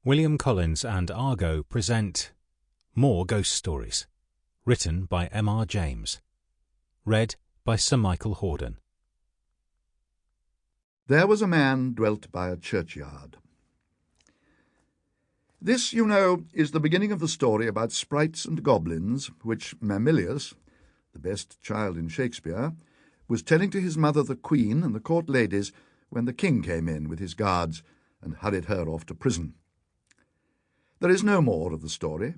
William Collins and Argo present More Ghost Stories, written by M.R. James, read by Sir Michael Hordern. There was a man dwelt by a churchyard. This, you know, is the beginning of the story about sprites and goblins, which Mamillius, the best child in Shakespeare, was telling to his mother the Queen and the court ladies when the king came in with his guards and hurried her off to prison. There is no more of the story.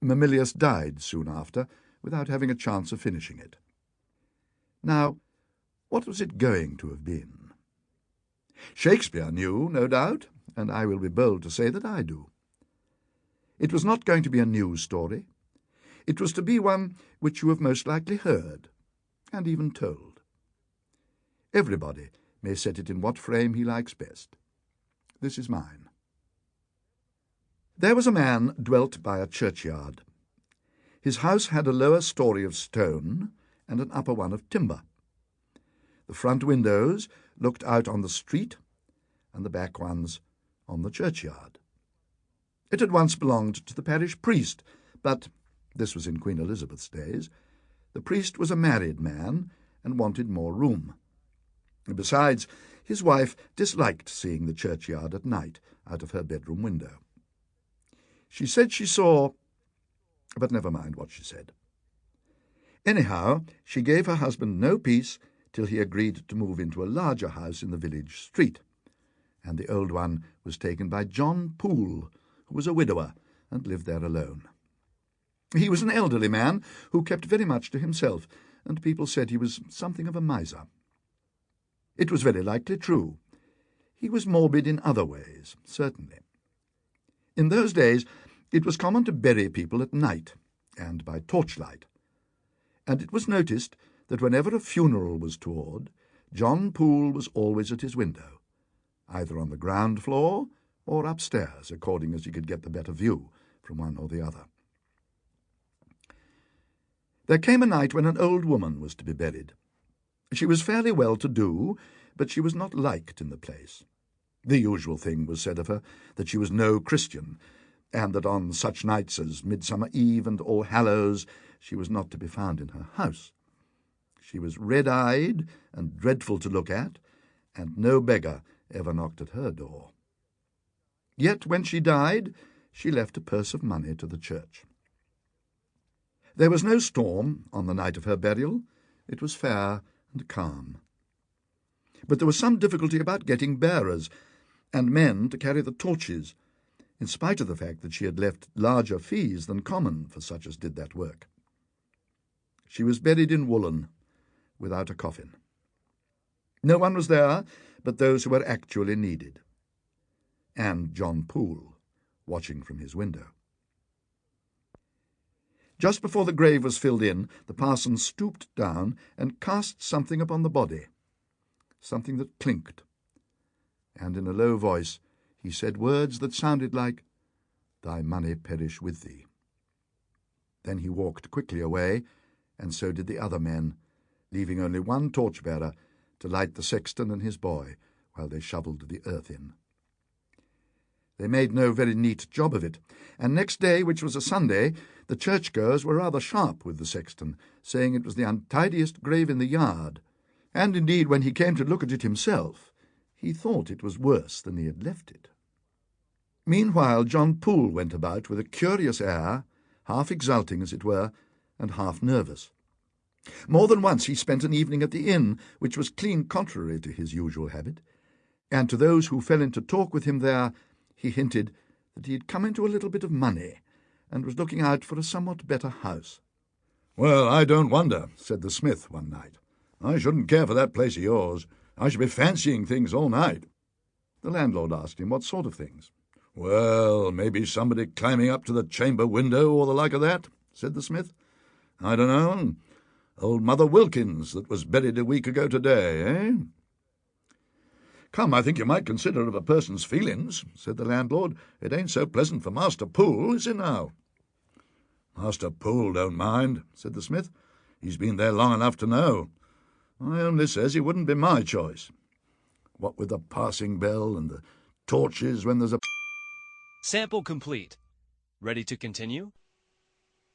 Mamillius died soon after, without having a chance of finishing it. Now, what was it going to have been? Shakespeare knew, no doubt, and I will be bold to say that I do. It was not going to be a news story. It was to be one which you have most likely heard, and even told. Everybody may set it in what frame he likes best. This is mine. There was a man dwelt by a churchyard. His house had a lower story of stone and an upper one of timber. The front windows looked out on the street, and the back ones on the churchyard. It had once belonged to the parish priest, but, this was in Queen Elizabeth's days, the priest was a married man and wanted more room. Besides, his wife disliked seeing the churchyard at night out of her bedroom window. She said she saw, but never mind what she said. Anyhow, she gave her husband no peace till he agreed to move into a larger house in the village street, and the old one was taken by John Poole, who was a widower and lived there alone. He was an elderly man who kept very much to himself, and people said he was something of a miser. It was very likely true. He was morbid in other ways, certainly. In those days it was common to bury people at night, and by torchlight, and it was noticed that whenever a funeral was toward, John Poole was always at his window, either on the ground floor or upstairs, according as he could get the better view from one or the other. There came a night when an old woman was to be buried. She was fairly well-to-do, but she was not liked in the place. The usual thing was said of her, that she was no Christian, and that on such nights as Midsummer Eve and All Hallows she was not to be found in her house. She was red-eyed and dreadful to look at, and no beggar ever knocked at her door. Yet when she died, she left a purse of money to the church. There was no storm on the night of her burial. It was fair and calm. But there was some difficulty about getting bearers and men to carry the torches, in spite of the fact that she had left larger fees than common for such as did that work. She was buried in woolen, without a coffin. No one was there but those who were actually needed, and John Poole, watching from his window. Just before the grave was filled in, the parson stooped down and cast something upon the body, something that clinked, and in a low voice he said words that sounded like, "Thy money perish with thee." Then he walked quickly away, and so did the other men, leaving only one torchbearer to light the sexton and his boy while they shovelled the earth in. They made no very neat job of it, and next day, which was a Sunday, the churchgoers were rather sharp with the sexton, saying it was the untidiest grave in the yard, and indeed when he came to look at it himself, he thought it was worse than he had left it. Meanwhile John Poole went about with a curious air, half exulting, as it were, and half nervous. More than once he spent an evening at the inn, which was clean contrary to his usual habit, and to those who fell into talk with him there he hinted that he had come into a little bit of money, and was looking out for a somewhat better house. "Well, I don't wonder," said the smith one night. "I shouldn't care for that place of yours. I should be fancying things all night." The landlord asked him what sort of things. "Well, maybe somebody climbing up to the chamber window or the like of that," said the smith. "I don't know. Old Mother Wilkins that was buried a week ago today, eh?" "Come, I think you might consider of a person's feelings," said the landlord. "It ain't so pleasant for Master Poole, is it now?" "Master Poole don't mind," said the smith. "He's been there long enough to know. I only says he wouldn't be my choice. What with the passing bell and the torches when there's a—" Sample complete. Ready to continue?